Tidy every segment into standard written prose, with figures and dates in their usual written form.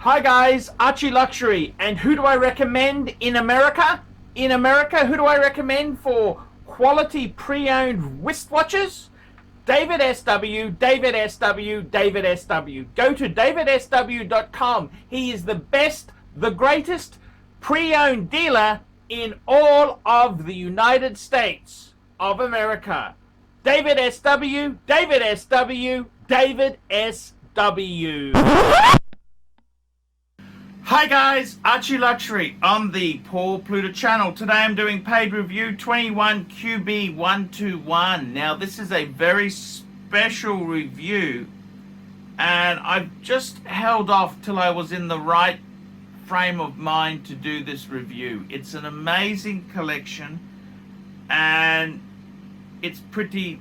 Hi guys, ArchieLuxury, and who do I recommend in America? In America, who do I recommend for quality pre-owned wristwatches? David SW, David SW, David SW. Go to davidsw.com. He is the best, the greatest pre-owned dealer in all of the United States of America. David SW, David SW, David SW. Hi guys, ArchieLuxury on the Paul Pluta channel. Today I'm doing paid review 21QB121. Now this is a very special review and I've just held off till I was in the right frame of mind to do this review. It's an amazing collection and it's pretty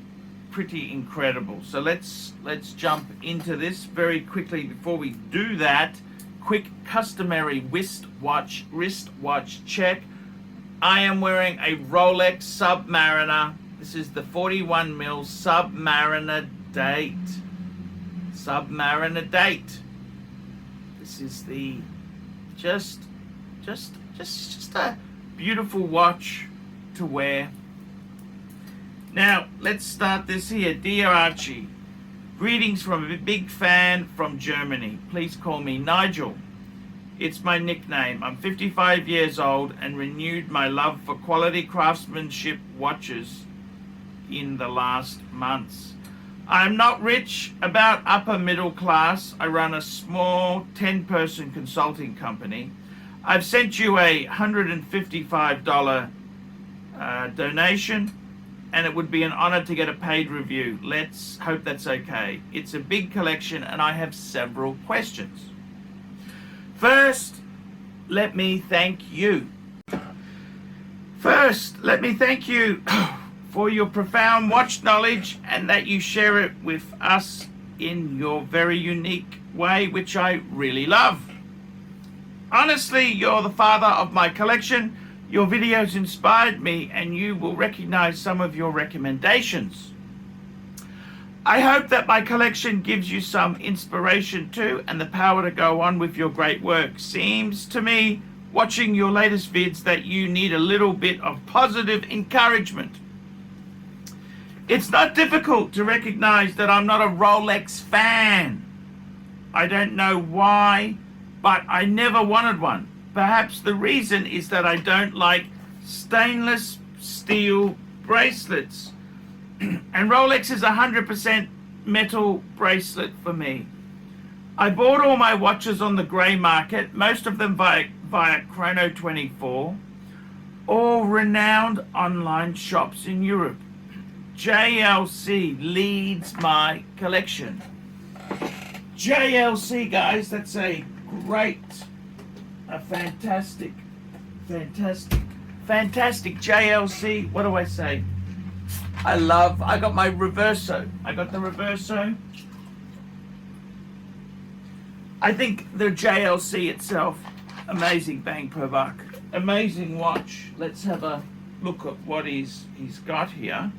incredible. So let's jump into this very quickly. Before we do that, quick customary wristwatch check. I am wearing a Rolex Submariner. This is the 41mm Submariner date. Submariner date. This is the just a beautiful watch to wear. Now let's start this here. Dear Archie, greetings from a big fan from Germany. Please call me Nigel. It's my nickname. I'm 55 years old and renewed my love for quality craftsmanship watches in the last months. I'm not rich, about upper middle class. I run a small 10-person consulting company. I've sent you a $155 donation, and it would be an honor to get a paid review. Let's hope that's okay. It's a big collection and I have several questions. First, let me thank you. For your profound watch knowledge and that you share it with us in your very unique way, which I really love. Honestly, you're the father of my collection. Your videos inspired me and you will recognize some of your recommendations. I hope that my collection gives you some inspiration too and the power to go on with your great work. Seems to me, watching your latest vids, that you need a little bit of positive encouragement. It's not difficult to recognize that I'm not a Rolex fan. I don't know why, but I never wanted one. Perhaps the reason is that I don't like stainless steel bracelets. And Rolex is 100% metal bracelet for me. I bought all my watches on the grey market, most of them via Chrono24, all renowned online shops in Europe. JLC leads my collection. JLC, guys, that's a fantastic JLC. What do I say? I got my Reverso. I got the Reverso. I think the JLC itself, amazing bang per buck. Amazing watch. Let's have a look at what he's got here.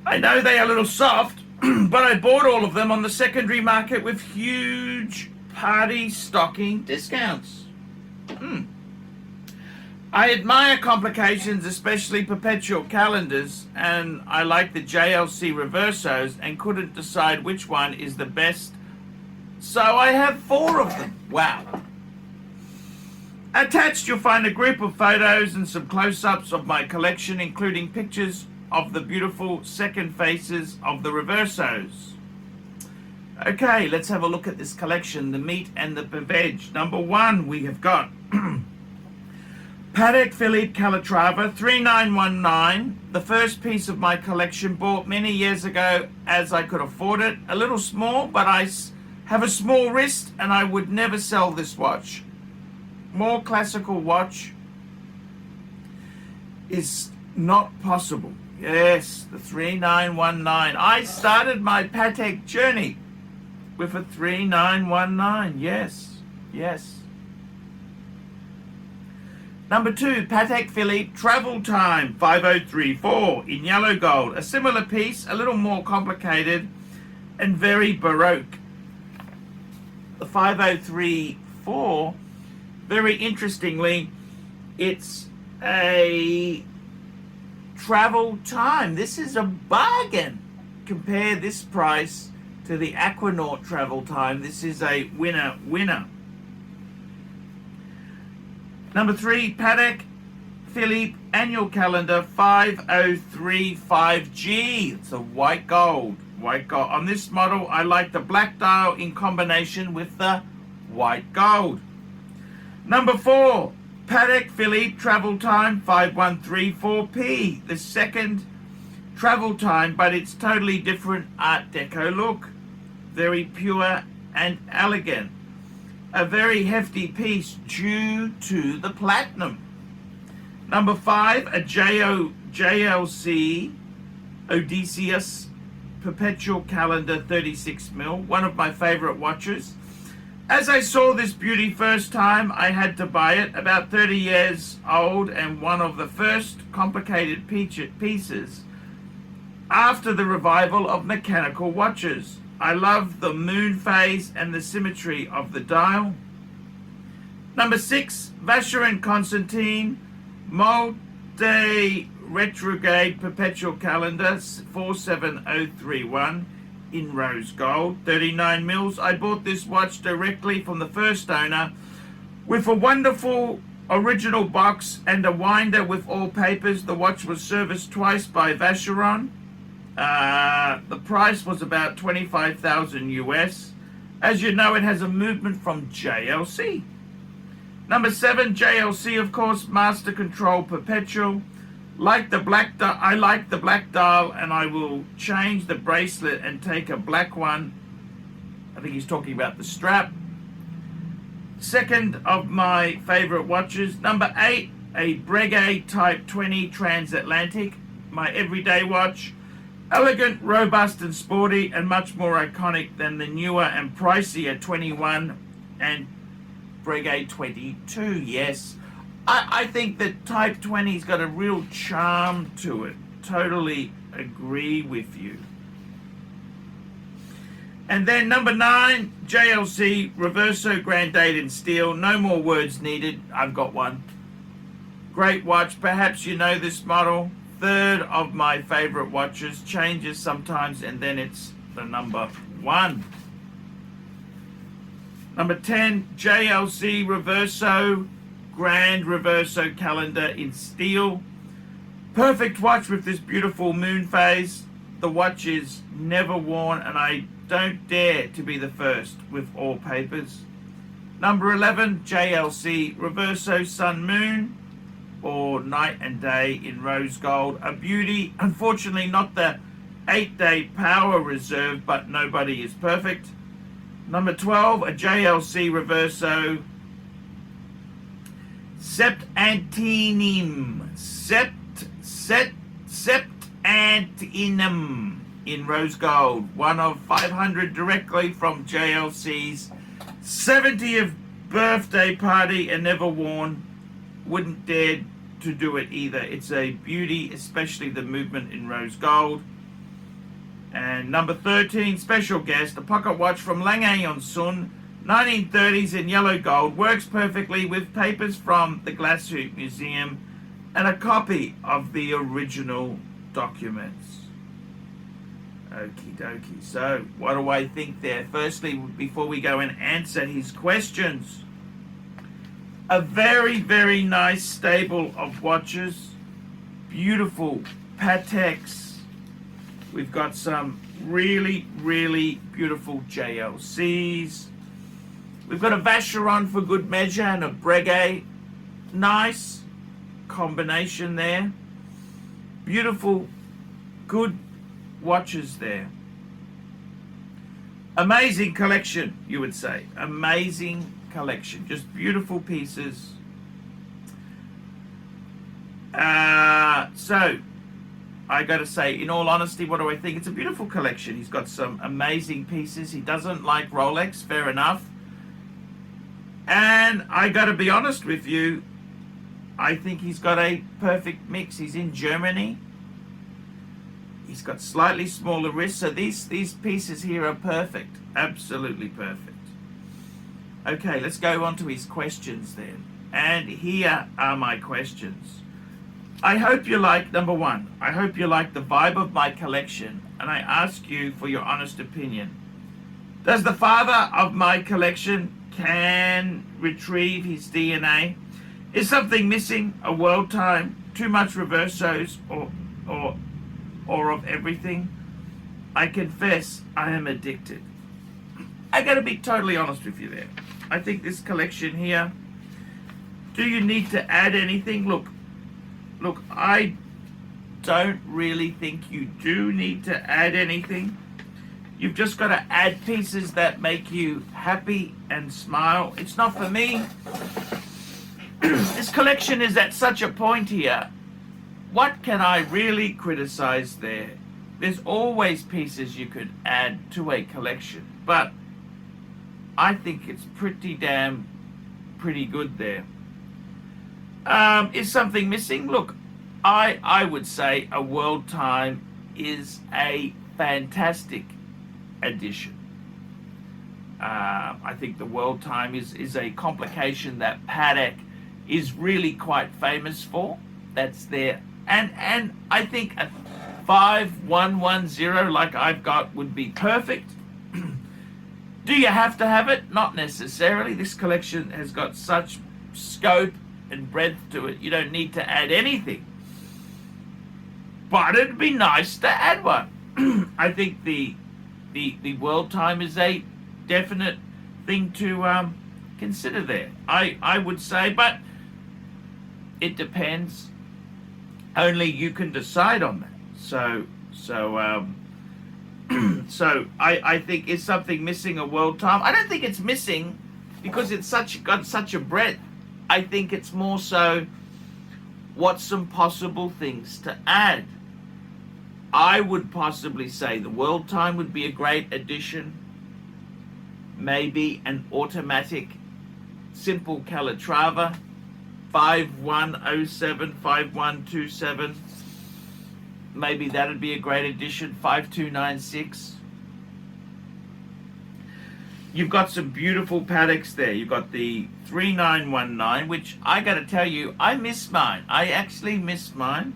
I know they are a little soft, but I bought all of them on the secondary market with huge party stocking discounts. I admire complications, especially perpetual calendars, and I like the JLC Reversos and couldn't decide which one is the best, so I have 4 of them. Wow. Attached you'll find a group of photos and some close-ups of my collection, including pictures of the beautiful second faces of the Reversos. Okay, let's have a look at this collection, the meat and the veg. Number 1, we have got Patek Philippe Calatrava 3919, the first piece of my collection, bought many years ago as I could afford it. A little small, but I have a small wrist and I would never sell this watch. More classical watch is not possible. Yes, the 3919. I started my Patek journey with a 3919. Yes. Number 2, Patek Philippe Travel Time 5034 in yellow gold. A similar piece, a little more complicated and very baroque. The 5034, very interestingly, it's a travel time. This is a bargain. Compare this price to the Aquanaut travel time. This is a winner. Number 3, Patek Philippe Annual Calendar 5035G. It's a white gold. On this model, I like the black dial in combination with the white gold. Number 4, Patek Philippe Travel Time 5134P. The second travel time, but it's totally different Art Deco look. Very pure and elegant. A very hefty piece due to the platinum. Number 5, a JLC Odysseus Perpetual Calendar 36mm, one of my favorite watches. As I saw this beauty first time, I had to buy it. About 30 years old and one of the first complicated pieces after the revival of mechanical watches. I love the moon phase and the symmetry of the dial. Number 6, Vacheron Constantin Multi Retrograde Perpetual Calendar 47031 in rose gold, 39 mils. I bought this watch directly from the first owner with a wonderful original box and a winder with all papers. The watch was serviced twice by Vacheron. The price was about 25,000 US. As you know, it has a movement from JLC. Number 7, JLC, of course, Master Control Perpetual. I like the black dial, and I will change the bracelet and take a black one. I think he's talking about the strap. Second of my favorite watches. Number 8, a Breguet Type 20 Transatlantic, my everyday watch. Elegant, robust and sporty, and much more iconic than the newer and pricier 21 and Breguet 22. Yes, I think that Type 20's got a real charm to it. Totally agree with you. And then number 9, JLC Reverso Grand Date in steel. No more words needed. I've got one. Great watch. Perhaps you know this model. Third of my favorite watches. Changes sometimes, and then it's the number 1. Number 10, JLC Reverso Grand Reverso Calendar in steel. Perfect watch with this beautiful moon phase. The watch is never worn, and I don't dare to be the first with all papers. Number 11, JLC Reverso Sun Moon, or night and day in rose gold. A beauty. Unfortunately, not the 8-day power reserve, but nobody is perfect. Number 12, a JLC Reverso Septantinum. Septantinum in rose gold. One of 500 directly from JLC's 70th birthday party, and never worn. Wouldn't dare to do it either. It's a beauty, especially the movement in rose gold. And number 13, special guest, a pocket watch from Lange&Söhne, 1930s in yellow gold. Works perfectly with papers from the Glasgow Museum and a copy of the original documents. Okie dokie. So, what do I think there? Firstly, before we go and answer his questions, a very, very nice stable of watches. Beautiful Pateks. We've got some really, really beautiful JLCs. We've got a Vacheron for good measure and a Breguet. Nice combination there. Beautiful, good watches there. Amazing collection, you would say. Amazing collection. Just beautiful pieces. So, I got to say, in all honesty, what do I think? It's a beautiful collection. He's got some amazing pieces. He doesn't like Rolex, fair enough. And I got to be honest with you, I think he's got a perfect mix. He's in Germany. He's got slightly smaller wrists, so these pieces here are perfect. Absolutely perfect. Okay, let's go on to his questions then. And here are my questions. I hope you like, number one, I hope you like the vibe of my collection, and I ask you for your honest opinion. Does the father of my collection can retrieve his DNA? Is something missing? A world time? Too much reversos? Or of everything? I confess I am addicted. I gotta be totally honest with you there. I think this collection here, do you need to add anything? Look, I don't really think you do need to add anything. You've just got to add pieces that make you happy and smile. It's not for me. This collection is at such a point here. What can I really criticize there? There's always pieces you could add to a collection, but I think it's pretty good there. Is something missing? Look, I would say a world time is a fantastic addition. I think the world time is a complication that Paddock is really quite famous for. That's there. And I think a 5110 like I've got would be perfect. Do you have to have it? Not necessarily. This collection has got such scope and breadth to it. You don't need to add anything. But it'd be nice to add one. I think the world time is a definite thing to consider there. I would say, but it depends. Only you can decide on that. So I think, is something missing a world time? I don't think it's missing because it's got such a breadth. I think it's more so what's some possible things to add. I would possibly say the world time would be a great addition. Maybe an automatic simple Calatrava 5107, 5127. Maybe that'd be a great addition. 5296. You've got some beautiful Paddocks there. You've got the 3919, which I got to tell you, I miss mine. I actually miss mine.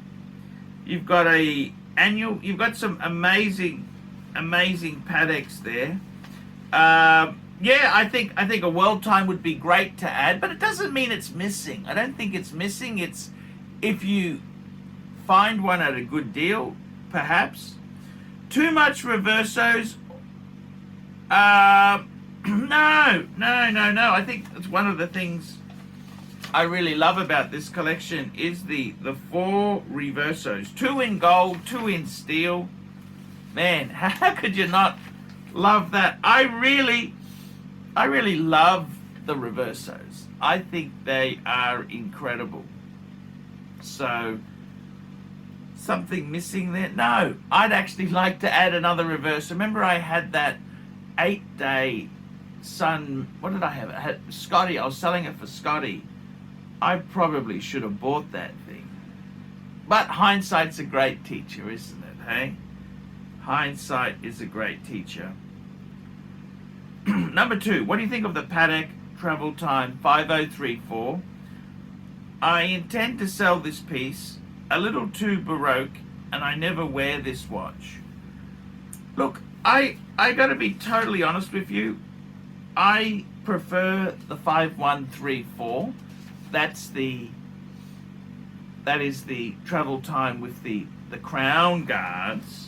You've got you've got some amazing Paddocks there. Yeah, I think a world time would be great to add, but it doesn't mean it's missing. I don't think it's missing. It's if you find one at a good deal, perhaps. Too much reversos. No. I think it's one of the things I really love about this collection is the 4 reversos. 2 in gold, 2 in steel. Man, how could you not love that? I really love the reversos. I think they are incredible. So, something missing there? No, I'd actually like to add another reverse. Remember I had that 8-day Sun, what did I have? I had Scotty. I was selling it for Scotty. I probably should have bought that thing. But hindsight's a great teacher, isn't it, hey? Hindsight is a great teacher. Number 2, what do you think of the Paddock travel time 5034? I intend to sell this piece, a little too baroque, and I never wear this watch. Look, I gotta be totally honest with you. I prefer the 5134. That is the travel time with the crown guards.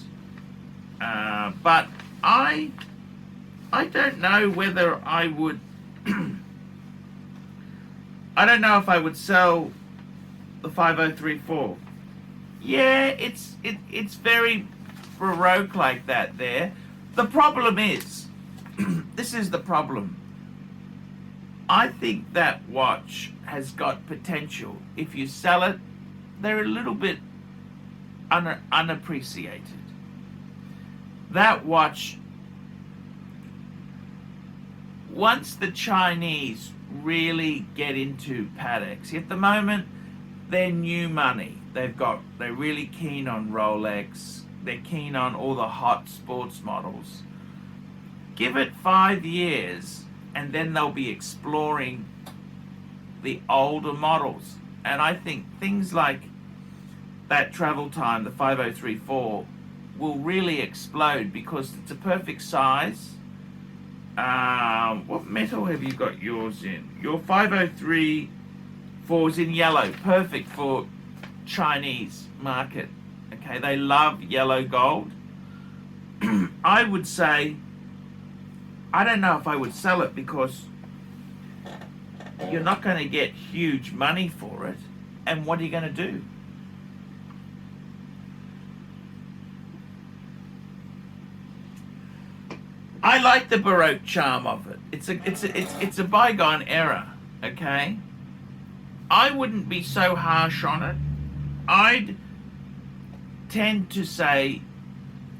But I don't know whether I would. I don't know if I would sell the 5034. Yeah, it's very baroque like that there. The problem is, this is the problem. I think that watch has got potential. If you sell it, they're a little bit unappreciated. That watch, once the Chinese really get into Paddocks, at the moment they're new money. They're really keen on Rolex. They're keen on all the hot sports models. Give it 5 years and then they'll be exploring the older models. And I think things like that travel time, the 5034, will really explode because it's a perfect size. What metal have you got yours in? Your 5034 is in yellow, perfect for Chinese market. Okay, they love yellow gold. I would say, I don't know if I would sell it because you're not going to get huge money for it. And what are you going to do? I like the Baroque charm of it. It's a bygone era, okay? I wouldn't be so harsh on it. I'd tend to say,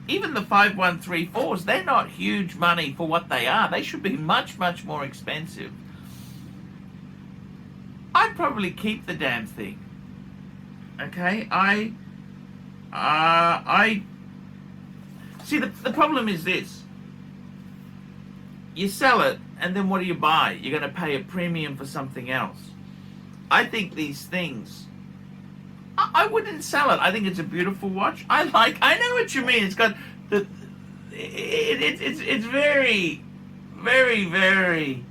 even the 5134s, they're not huge money for what they are. They should be much, much more expensive. I'd probably keep the damn thing. Okay, I see the problem is this. You sell it, and then what do you buy? You're going to pay a premium for something else. I think these things, I wouldn't sell it. I think it's a beautiful watch. I know what you mean. It's got it's very, very, very,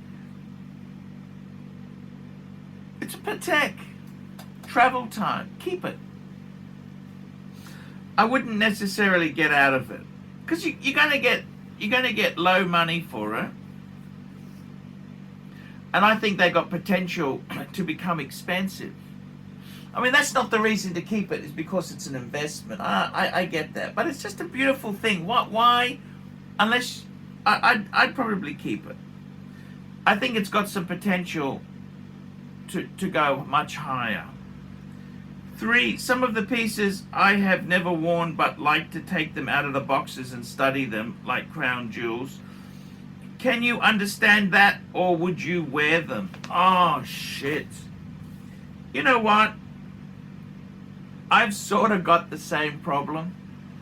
it's a Patek. Travel time. Keep it. I wouldn't necessarily get out of it because you're going to get low money for it, and I think they got potential to become expensive. I mean, that's not the reason to keep it, is because it's an investment. I get that, but it's just a beautiful thing. Why? Unless I'd probably keep it. I think it's got some potential to go much higher. 3, some of the pieces I have never worn but like to take them out of the boxes and study them, like crown jewels. Can you understand that, or would you wear them? Oh, shit. You know what? I've sort of got the same problem,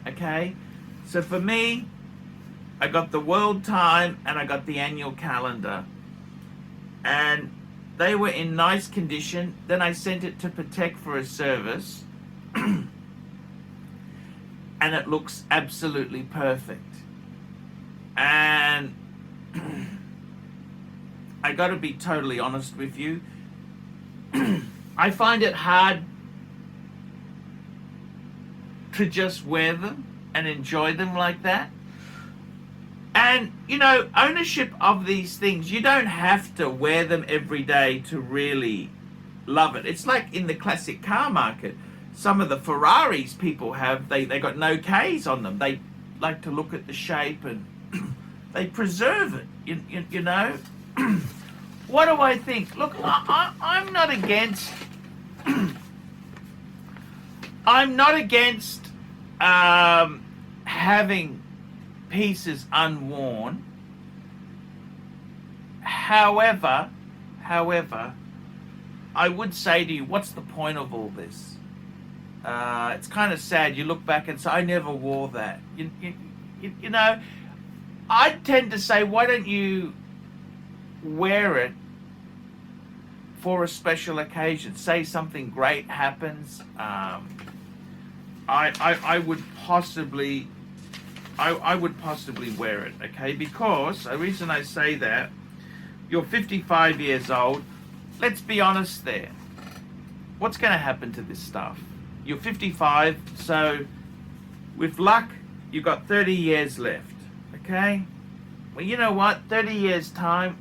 okay? So for me, I got the world time and I got the annual calendar. And they were in nice condition. Then I sent it to Patek for a service. And it looks absolutely perfect. And I got to be totally honest with you. I find it hard to just wear them and enjoy them like that. And, you know, ownership of these things, you don't have to wear them every day to really love it. It's like in the classic car market. Some of the Ferraris people have, they got no Ks on them. They like to look at the shape and they preserve it, you know. What do I think? Look, I'm not against... I'm not against having pieces unworn. However, I would say to you, what's the point of all this? It's kind of sad. You look back and say, I never wore that. You know, I tend to say, why don't you wear it for a special occasion? Say something great happens. I would possibly wear it, okay? Because the reason I say that, you're 55 years old. Let's be honest there. What's going to happen to this stuff? You're 55, so with luck, you've got 30 years left, okay? Well, you know what? 30 years time,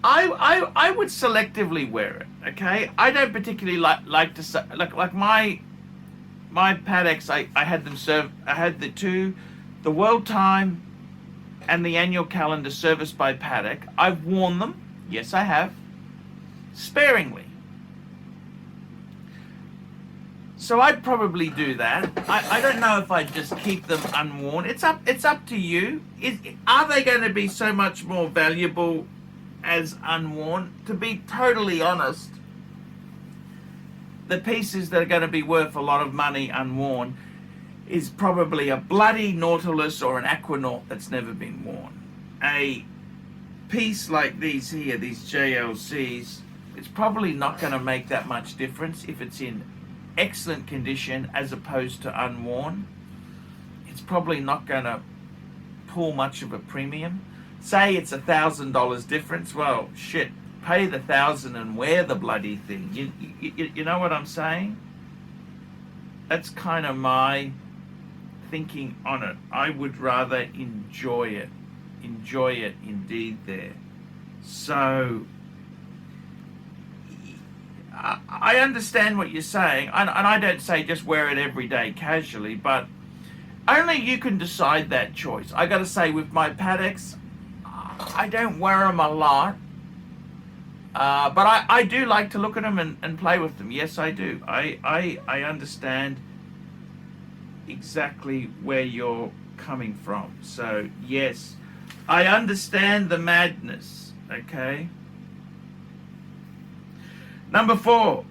I would selectively wear it, okay? I don't particularly like to say, like my Pateks, I had them served. I had the world time and the annual calendar serviced by Patek. I've worn them, yes I have, sparingly. So I'd probably do that. I don't know if I'd just keep them unworn. It's up to you. Are they going to be so much more valuable as unworn? To be totally honest, the pieces that are going to be worth a lot of money unworn is probably a bloody Nautilus or an Aquanaut that's never been worn. A piece like these here, these JLCs, it's probably not going to make that much difference if it's in excellent condition as opposed to unworn. It's probably not going to pull much of a premium. Say it's $1,000 difference. Well, shit, pay the $1,000 and wear the bloody thing. You know what I'm saying? That's kind of my thinking on it. I would rather enjoy it indeed there. So I understand what you're saying, and I don't say just wear it every day casually, but only you can decide that choice. I got to say, with my Pateks, I don't wear them a lot, but I do like to look at them and play with them. Yes, I do. I understand exactly where you're coming from. So yes, I understand the madness. Okay. Number 4,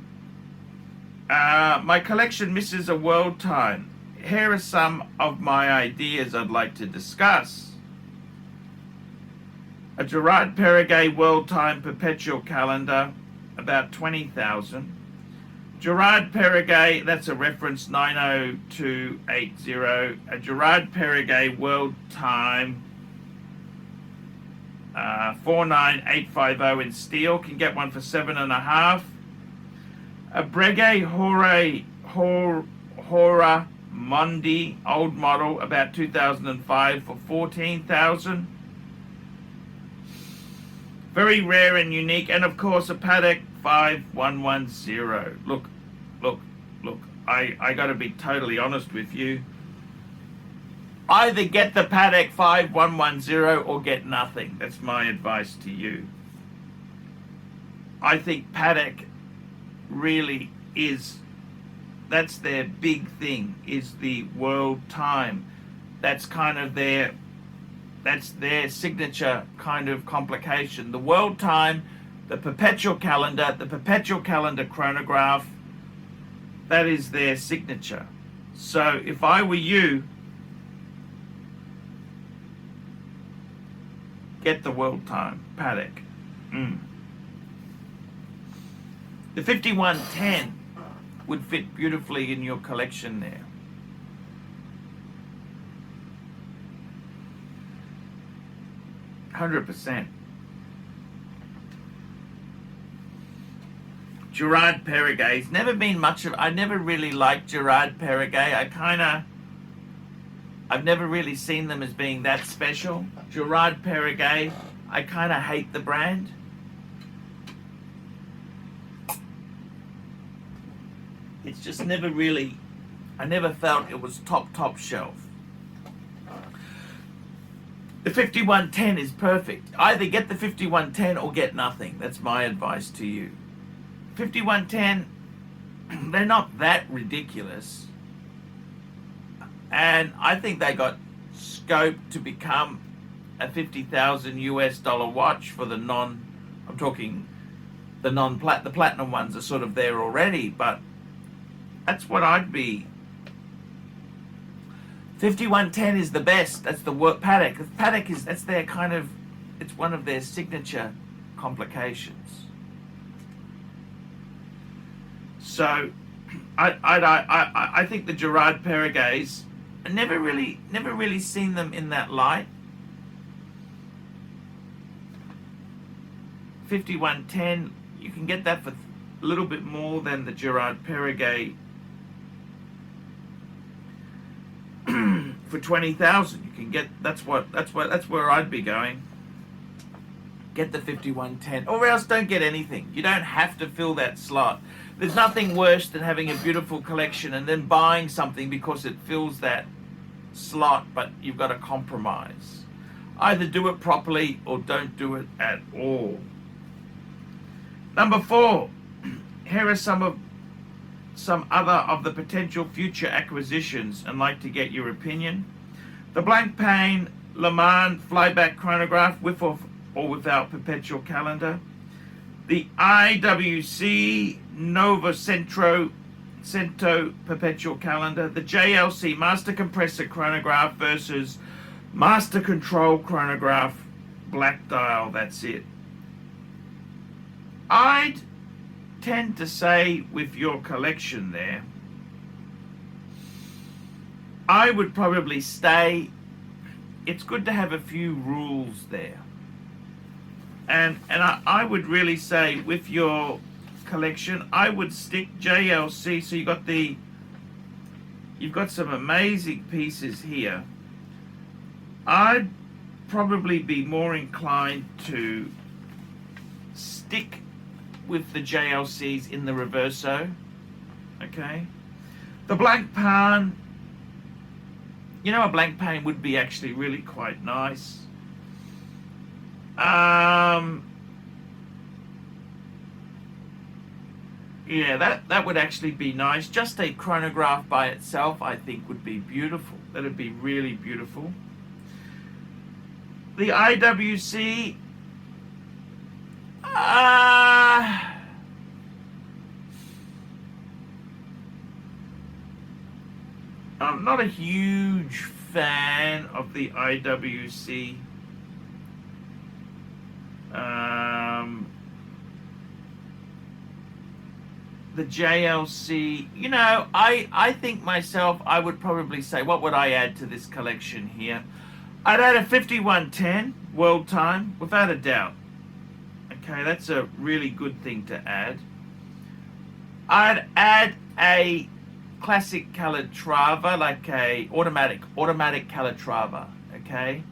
my collection misses a world time. Here are some of my ideas I'd like to discuss. A Gerard Perregay world time perpetual calendar, about 20,000. Gerard Perregay, that's a reference 90280. A Gerard Perregay world time 49850 in steel, can get one for 7.5. A Breguet Hora Mondi, old model, about 2005 for 14,000. Very rare and unique, and of course a Patek 5110. Look, I got to be totally honest with you. Either get the Patek 5110 or get nothing. That's my advice to you. I think Patek really is, that's their big thing, is the world time. That's kind of that's their signature kind of complication. The world time, the perpetual calendar chronograph, that is their signature. So if I were you, get the world time, Patek. The 5110 would fit beautifully in your collection there. %. Gerard Perregay's never been much of. I never really liked Gerard Perregay. I've never really seen them as being that special. Gerard Perregay, I kind of hate the brand. It's just never really, I never felt it was top shelf. The 5110 is perfect. Either get the 5110 or get nothing. That's my advice to you. 5110, they're not that ridiculous. And I think they got scope to become a $50,000 watch for the I'm talking the the platinum ones are sort of there already, but that's what I'd be. 5110 is the best. That's the work Patek. Patek is, that's their kind of, it's one of their signature complications. So I think the Gerard Perregays, I never really seen them in that light. 5110, you can get that for a little bit more than the Gerard Perregay for 20,000. You can get, that's where I'd be going. Get the 5110, or else don't get anything. You don't have to fill that slot. There's nothing worse than having a beautiful collection and then buying something because it fills that slot, but you've got to compromise. Either do it properly or don't do it at all. Number 4, here are some other of the potential future acquisitions, and like to get your opinion. The blank pane Le Mans flyback chronograph with or without perpetual calendar. The IWC Nova Cento Perpetual Calendar, the JLC Master Compressor Chronograph versus Master Control Chronograph Black Dial. That's it. I'd tend to say with your collection there, I would probably stay. It's good to have a few rules there. And I would really say with your collection, I would stick JLC. So you've got some amazing pieces here. I'd probably be more inclined to stick with the JLCs in the reverso. Okay. The blank pan, you know, a blank pane would be actually really quite nice. Yeah, that would actually be nice. Just a chronograph by itself, I think, would be beautiful. That'd be really beautiful. The IWC, I'm not a huge fan of the IWC. The JLC, you know, I think myself, I would probably say, what would I add to this collection here? I'd add a 5110 world time, without a doubt. Okay, that's a really good thing to add. I'd add a classic Calatrava, like a automatic Calatrava, okay?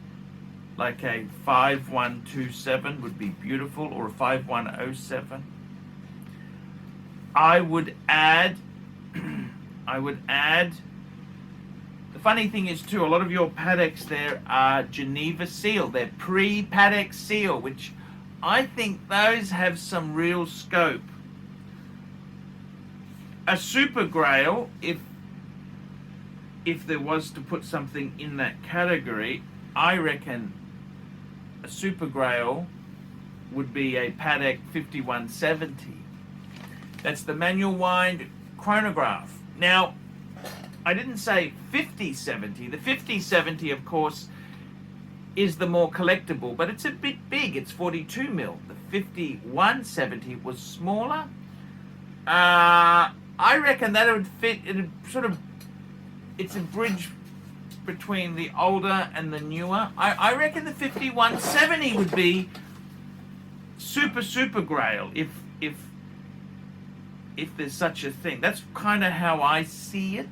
Like a 5127 would be beautiful, or a 5107. I would add, the funny thing is too, a lot of your Paddocks there are Geneva seal. They're pre-Paddock seal, which I think those have some real scope. A Super Grail, if there was to put something in that category, I reckon a Super Grail would be a Paddock 5170. That's the manual wind chronograph. Now, I didn't say 5070. The 5070, of course, is the more collectible, but it's a bit big. It's 42 mil. The 5170 was smaller. I reckon that it would fit. It's a bridge between the older and the newer. I reckon the 5170 would be super grail if there's such a thing. That's kind of how I see it.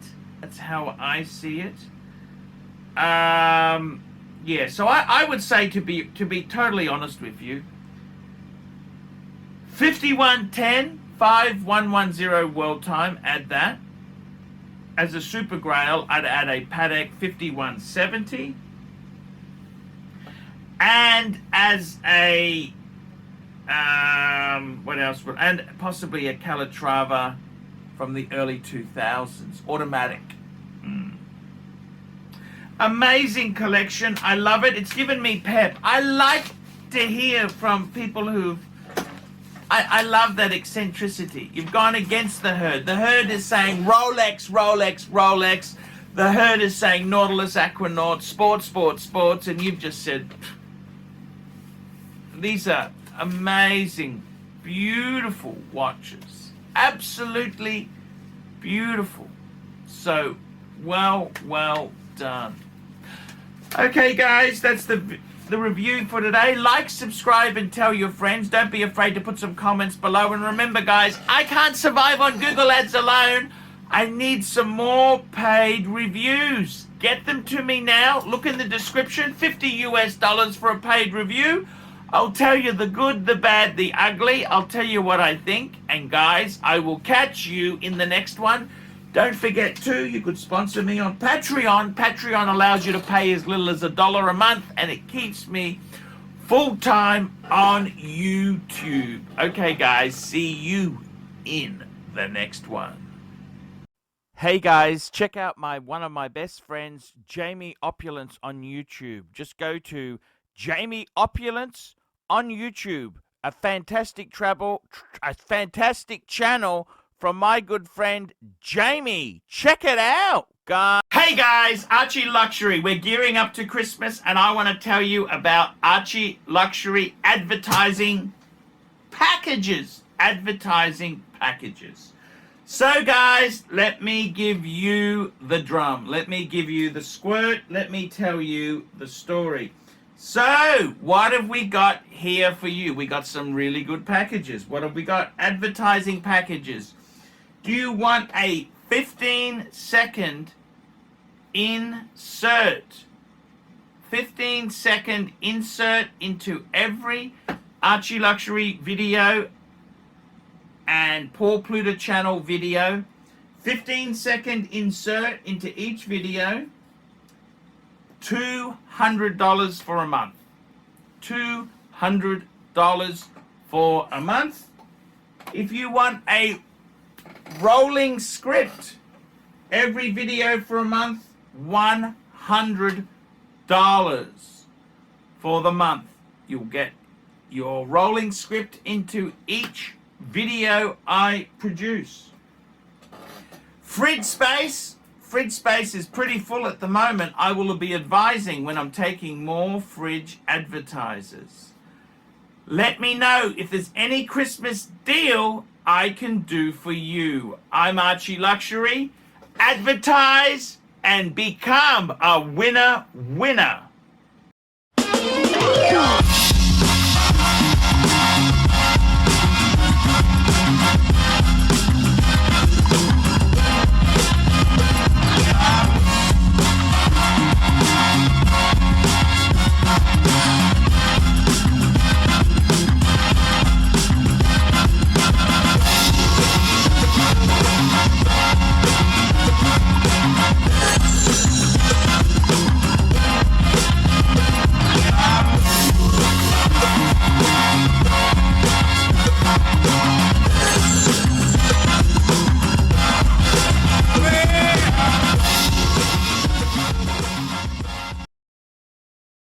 Yeah, so I would say, to be totally honest with you, 5110, 5110 world time, add that. As a Super Grail, I'd add a Paddock 5170. And as a what else? And possibly a Calatrava from the early 2000s, automatic. Amazing collection. I love it. It's given me pep. I like to hear from people who've... I love that eccentricity. You've gone against the herd. The herd is saying Rolex, Rolex, Rolex. The herd is saying Nautilus, Aquanaut, sports, and you've just said... These are amazing, beautiful watches. Absolutely beautiful. So, well done. Okay, guys, that's the review for today. Like, subscribe, and tell your friends. Don't be afraid to put some comments below. And remember, guys, I can't survive on Google Ads alone. I need some more paid reviews. Get them to me now. Look in the description. $50 for a paid review. I'll tell you the good, the bad, the ugly. I'll tell you what I think. And guys, I will catch you in the next one. Don't forget too, you could sponsor me on Patreon. Patreon allows you to pay as little as $1 a month, and it keeps me full-time on YouTube. Okay, guys, see you in the next one. Hey guys, check out one of my best friends, Jamie Opulence, on YouTube. Just go to Jamie Opulence on YouTube a fantastic a fantastic channel from my good friend Jamie. Check it out, guys. Hey guys, Archie Luxury. We're gearing up to Christmas and I want to tell you about Archie Luxury advertising packages. So guys, let me give you the drum. Let me give you the squirt. Let me tell you the story. So, what have we got here for you? We got some really good packages. What have we got? Advertising packages. Do you want a 15-second insert? 15-second insert into every Archie Luxury video and Paul Pluta channel video. 15-second insert into each video. $200 for a month. $200 for a month. If you want a rolling script, every video for a month, $100 for the month. You'll get your rolling script into each video I produce. Fridge space is pretty full at the moment. I will be advising when I'm taking more fridge advertisers. Let me know if there's any Christmas deal I can do for you. I'm Archie Luxury. Advertise and become a winner.